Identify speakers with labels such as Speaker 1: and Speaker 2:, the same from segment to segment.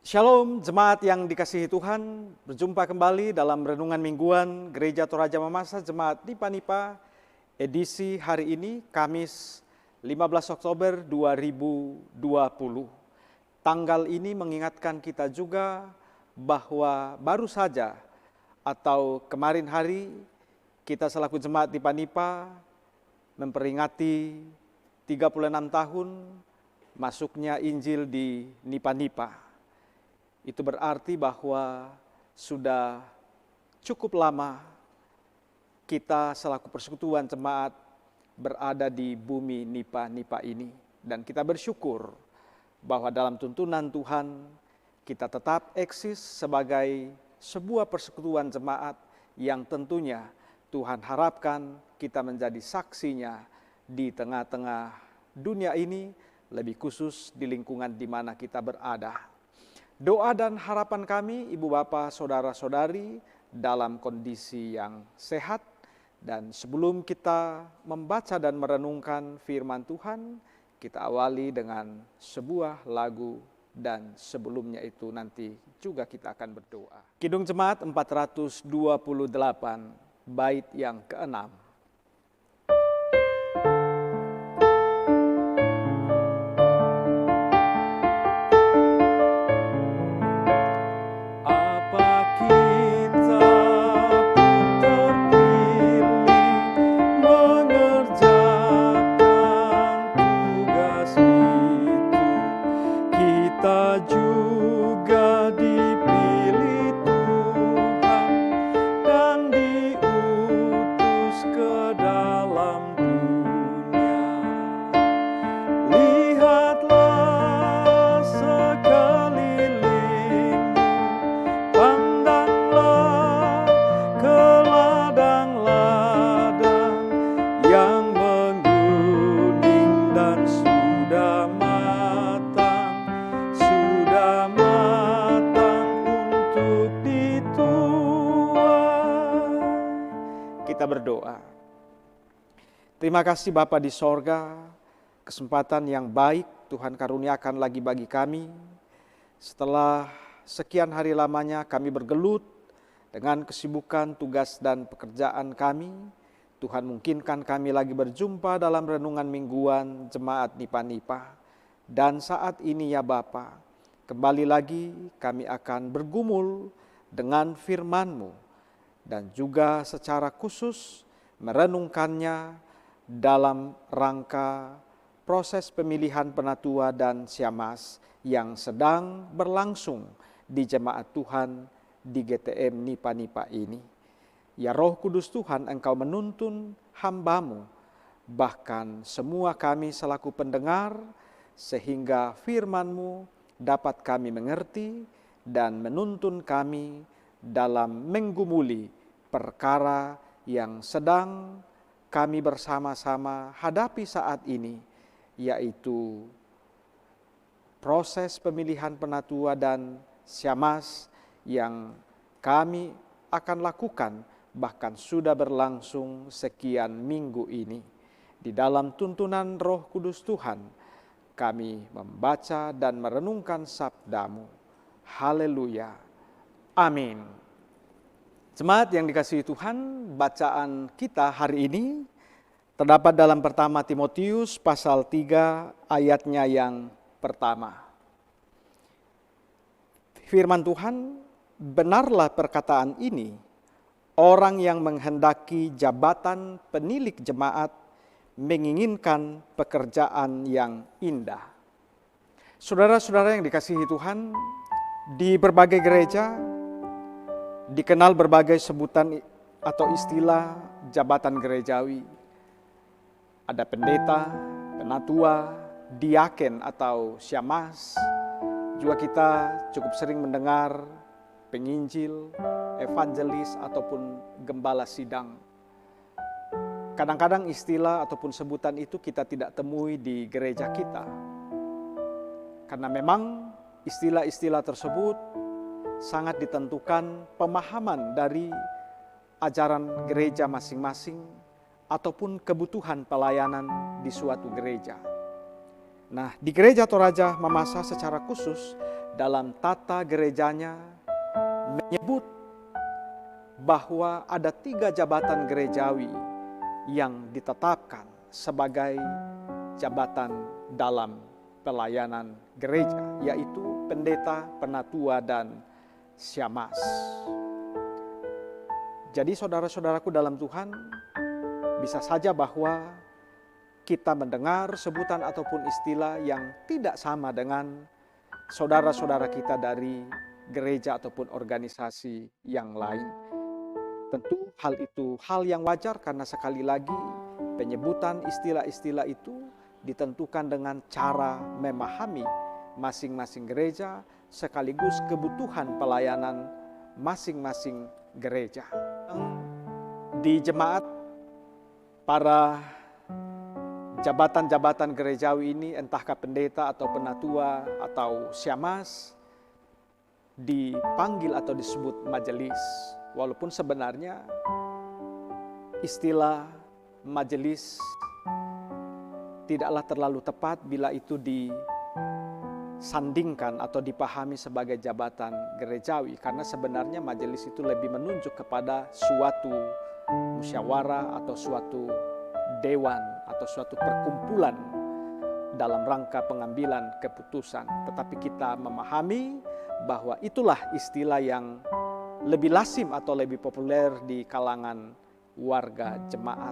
Speaker 1: Shalom jemaat yang dikasihi Tuhan, berjumpa kembali dalam Renungan Mingguan Gereja Toraja Mamasa Jemaat Nipa-Nipa edisi hari ini Kamis 15 Oktober 2020. Tanggal ini mengingatkan kita juga bahwa baru saja atau kemarin hari kita selaku Jemaat Nipa-Nipa memperingati 36 tahun masuknya Injil di Nipa-Nipa. Itu berarti bahwa sudah cukup lama kita selaku persekutuan jemaat berada di bumi Nipa-Nipa ini. Dan kita bersyukur bahwa dalam tuntunan Tuhan kita tetap eksis sebagai sebuah persekutuan jemaat yang tentunya Tuhan harapkan kita menjadi saksinya di tengah-tengah dunia ini, lebih khusus di lingkungan di mana kita berada. Doa dan harapan kami, Ibu Bapa, Saudara-saudari, dalam kondisi yang sehat. Dan sebelum kita membaca dan merenungkan firman Tuhan, kita awali dengan sebuah lagu dan sebelumnya itu nanti juga kita akan berdoa. Kidung Jemaat 428, bait yang ke-6. Kita berdoa. Terima kasih Bapa di sorga, kesempatan yang baik Tuhan karuniakan lagi bagi kami. Setelah sekian hari lamanya kami bergelut dengan kesibukan tugas dan pekerjaan kami, Tuhan mungkinkan kami lagi berjumpa dalam renungan mingguan jemaat Nipa-Nipa. Dan saat ini ya Bapa, kembali lagi kami akan bergumul dengan firman-Mu. Dan juga secara khusus merenungkannya dalam rangka proses pemilihan penatua dan syammas yang sedang berlangsung di jemaat Tuhan di GTM Nipa-Nipa ini. Ya Roh Kudus Tuhan, Engkau menuntun hamba-Mu, bahkan semua kami selaku pendengar, sehingga firman-Mu dapat kami mengerti dan menuntun kami dalam menggumuli perkara yang sedang kami bersama-sama hadapi saat ini, yaitu proses pemilihan penatua dan syammas yang kami akan lakukan bahkan sudah berlangsung sekian minggu ini. Di dalam tuntunan Roh Kudus Tuhan, kami membaca dan merenungkan sabda-Mu. Haleluya. Amin. Jemaat yang dikasihi Tuhan, bacaan kita hari ini terdapat dalam pertama Timotius pasal 3 ayatnya yang pertama. Firman Tuhan, benarlah perkataan ini, orang yang menghendaki jabatan penilik jemaat menginginkan pekerjaan yang indah. Saudara-saudara yang dikasihi Tuhan, di berbagai gereja dikenal berbagai sebutan atau istilah jabatan gerejawi. Ada pendeta, penatua, diaken atau syammas. Juga kita cukup sering mendengar penginjil, evangelis ataupun gembala sidang. Kadang-kadang istilah ataupun sebutan itu kita tidak temui di gereja kita. Karena memang istilah-istilah tersebut sangat ditentukan pemahaman dari ajaran gereja masing-masing ataupun kebutuhan pelayanan di suatu gereja. Nah, di Gereja Toraja Mamasa secara khusus dalam tata gerejanya menyebut bahwa ada 3 jabatan gerejawi yang ditetapkan sebagai jabatan dalam pelayanan gereja, yaitu pendeta, penatua, dan syamas. Jadi saudara-saudaraku dalam Tuhan, bisa saja bahwa kita mendengar sebutan ataupun istilah yang tidak sama dengan saudara-saudara kita dari gereja ataupun organisasi yang lain. Tentu hal itu hal yang wajar karena sekali lagi penyebutan istilah-istilah itu ditentukan dengan cara memahami masing-masing gereja sekaligus kebutuhan pelayanan masing-masing gereja. Di jemaat, para jabatan-jabatan gerejawi ini, entahkah pendeta atau penatua atau syamas, dipanggil atau disebut majelis. Walaupun sebenarnya istilah majelis tidaklah terlalu tepat bila itu disandingkan atau dipahami sebagai jabatan gerejawi. Karena sebenarnya majelis itu lebih menunjuk kepada suatu musyawarah atau suatu dewan atau suatu perkumpulan dalam rangka pengambilan keputusan. Tetapi kita memahami bahwa itulah istilah yang lebih lazim atau lebih populer di kalangan warga jemaat.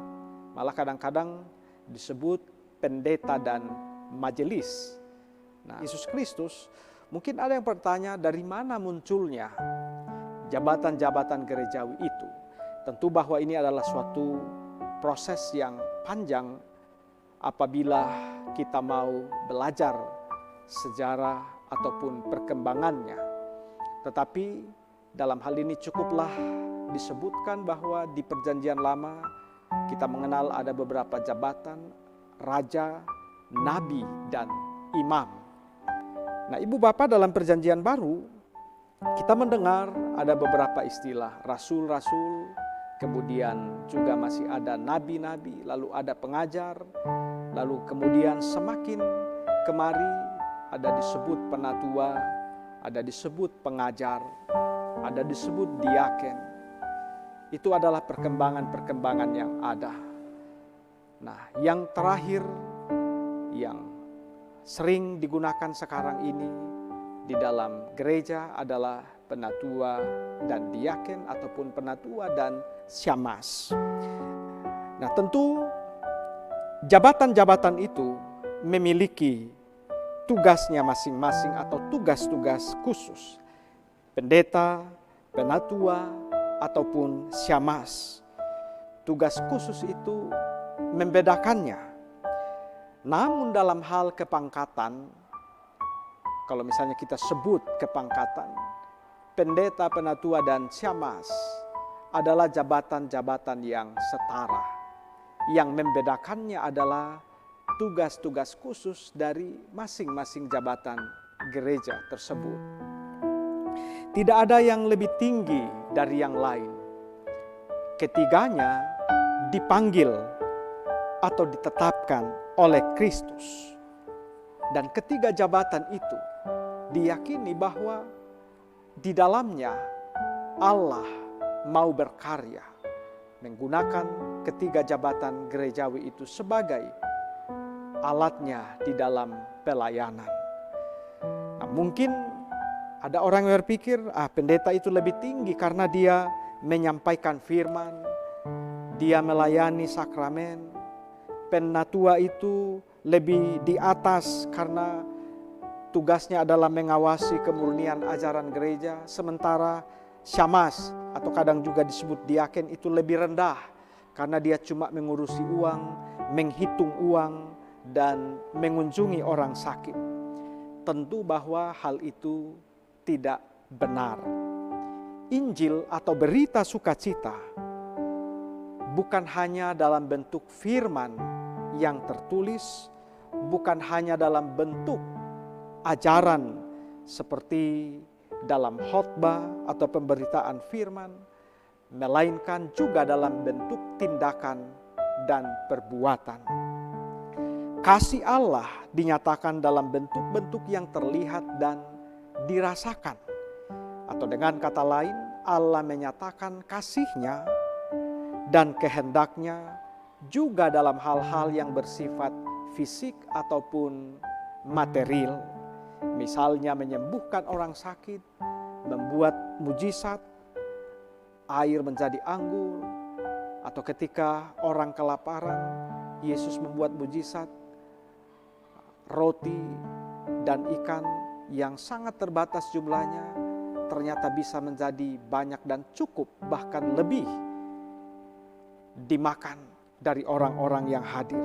Speaker 1: Malah kadang-kadang disebut pendeta dan majelis. Nah, Yesus Kristus, mungkin ada yang bertanya dari mana munculnya jabatan-jabatan gerejawi itu. Tentu bahwa ini adalah suatu proses yang panjang apabila kita mau belajar sejarah ataupun perkembangannya. Tetapi dalam hal ini cukuplah disebutkan bahwa di Perjanjian Lama kita mengenal ada beberapa jabatan raja, nabi, dan imam. Nah, Ibu Bapak, dalam Perjanjian Baru kita mendengar ada beberapa istilah rasul-rasul, kemudian juga masih ada nabi-nabi, lalu ada pengajar, lalu kemudian semakin kemari ada disebut penatua, ada disebut pengajar, ada disebut diaken. Itu adalah perkembangan-perkembangan yang ada. Nah, yang terakhir yang sering digunakan sekarang ini di dalam gereja adalah penatua dan diaken ataupun penatua dan syamas. Nah, tentu jabatan-jabatan itu memiliki tugasnya masing-masing atau tugas-tugas khusus. Pendeta, penatua, ataupun syamas. Tugas khusus itu membedakannya. Namun dalam hal kepangkatan, kalau misalnya kita sebut kepangkatan, pendeta, penatua, dan syamas adalah jabatan-jabatan yang setara. Yang membedakannya adalah tugas-tugas khusus dari masing-masing jabatan gereja tersebut. Tidak ada yang lebih tinggi dari yang lain. Ketiganya dipanggil atau ditetapkan oleh Kristus. Dan ketiga jabatan itu diyakini bahwa di dalamnya Allah mau berkarya menggunakan ketiga jabatan gerejawi itu sebagai alatnya di dalam pelayanan. Nah, mungkin ada orang yang berpikir, pendeta itu lebih tinggi karena dia menyampaikan firman, dia melayani sakramen. Penatua itu lebih di atas karena tugasnya adalah mengawasi kemurnian ajaran gereja. Sementara syamas atau kadang juga disebut diaken itu lebih rendah karena dia cuma mengurusi uang, menghitung uang, dan mengunjungi orang sakit. Tentu bahwa hal itu tidak benar. Injil atau berita sukacita bukan hanya dalam bentuk firman yang tertulis, bukan hanya dalam bentuk ajaran seperti dalam khotbah atau pemberitaan firman, melainkan juga dalam bentuk tindakan dan perbuatan. Kasih Allah dinyatakan dalam bentuk-bentuk yang terlihat dan dirasakan. Atau dengan kata lain, Allah menyatakan kasih-Nya dan kehendak-Nya juga dalam hal-hal yang bersifat fisik ataupun material. Misalnya menyembuhkan orang sakit, membuat mujizat, air menjadi anggur, atau ketika orang kelaparan, Yesus membuat mujizat, roti dan ikan yang sangat terbatas jumlahnya, ternyata bisa menjadi banyak dan cukup, bahkan lebih dimakan dari orang-orang yang hadir.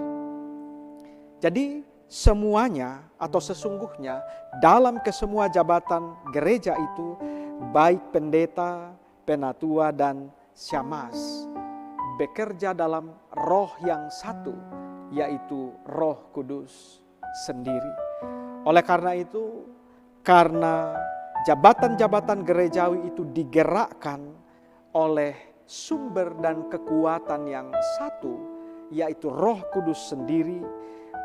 Speaker 1: Jadi semuanya atau sesungguhnya dalam kesemua jabatan gereja itu, baik pendeta, penatua dan syamans, bekerja dalam roh yang satu, yaitu Roh Kudus sendiri. Oleh karena itu, karena jabatan-jabatan gerejawi itu digerakkan oleh sumber dan kekuatan yang satu, yaitu Roh Kudus sendiri,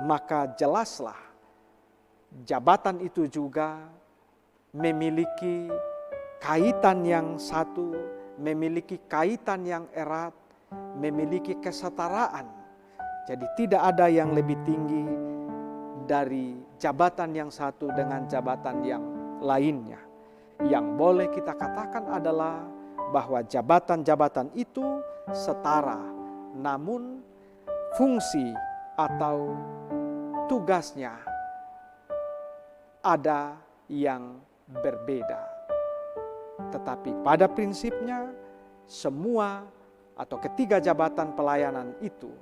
Speaker 1: maka jelaslah jabatan itu juga memiliki kaitan yang satu, memiliki kaitan yang erat, memiliki kesetaraan. Jadi tidak ada yang lebih tinggi dari jabatan yang satu dengan jabatan yang lainnya. Yang boleh kita katakan adalah bahwa jabatan-jabatan itu setara, namun fungsi atau tugasnya ada yang berbeda. Tetapi pada prinsipnya semua atau ketiga jabatan pelayanan itu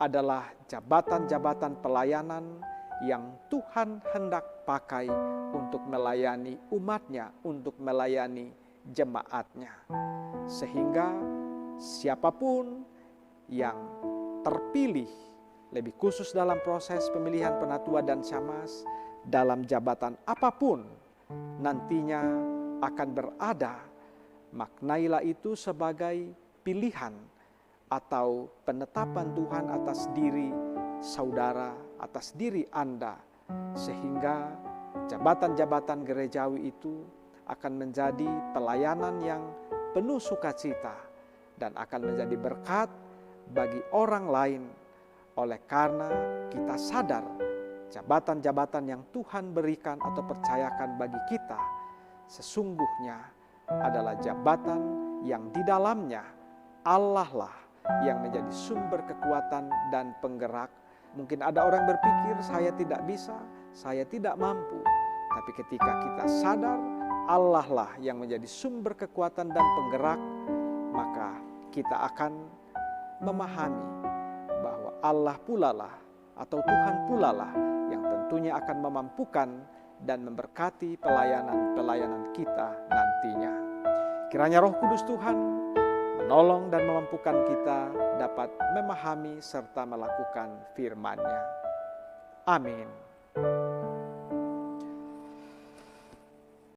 Speaker 1: adalah jabatan-jabatan pelayanan yang Tuhan hendak pakai untuk melayani umatnya, untuk melayani jemaatnya. Sehingga siapapun yang terpilih, lebih khusus dalam proses pemilihan penatua dan syamans, dalam jabatan apapun nantinya akan berada, maknailah itu sebagai pilihan atau penetapan Tuhan atas diri saudara, atas diri Anda, sehingga jabatan-jabatan gerejawi itu akan menjadi pelayanan yang penuh sukacita dan akan menjadi berkat bagi orang lain, oleh karena kita sadar jabatan-jabatan yang Tuhan berikan atau percayakan bagi kita sesungguhnya adalah jabatan yang di dalamnya Allah lah yang menjadi sumber kekuatan dan penggerak. Mungkin ada orang berpikir, saya tidak bisa, saya tidak mampu. Tapi ketika kita sadar Allah lah yang menjadi sumber kekuatan dan penggerak, maka kita akan memahami bahwa Allah pula lah atau Tuhan pula lah yang tentunya akan memampukan dan memberkati pelayanan-pelayanan kita nantinya. Kiranya Roh Kudus Tuhan menolong dan memampukan kita dapat memahami serta melakukan firman-Nya. Amin.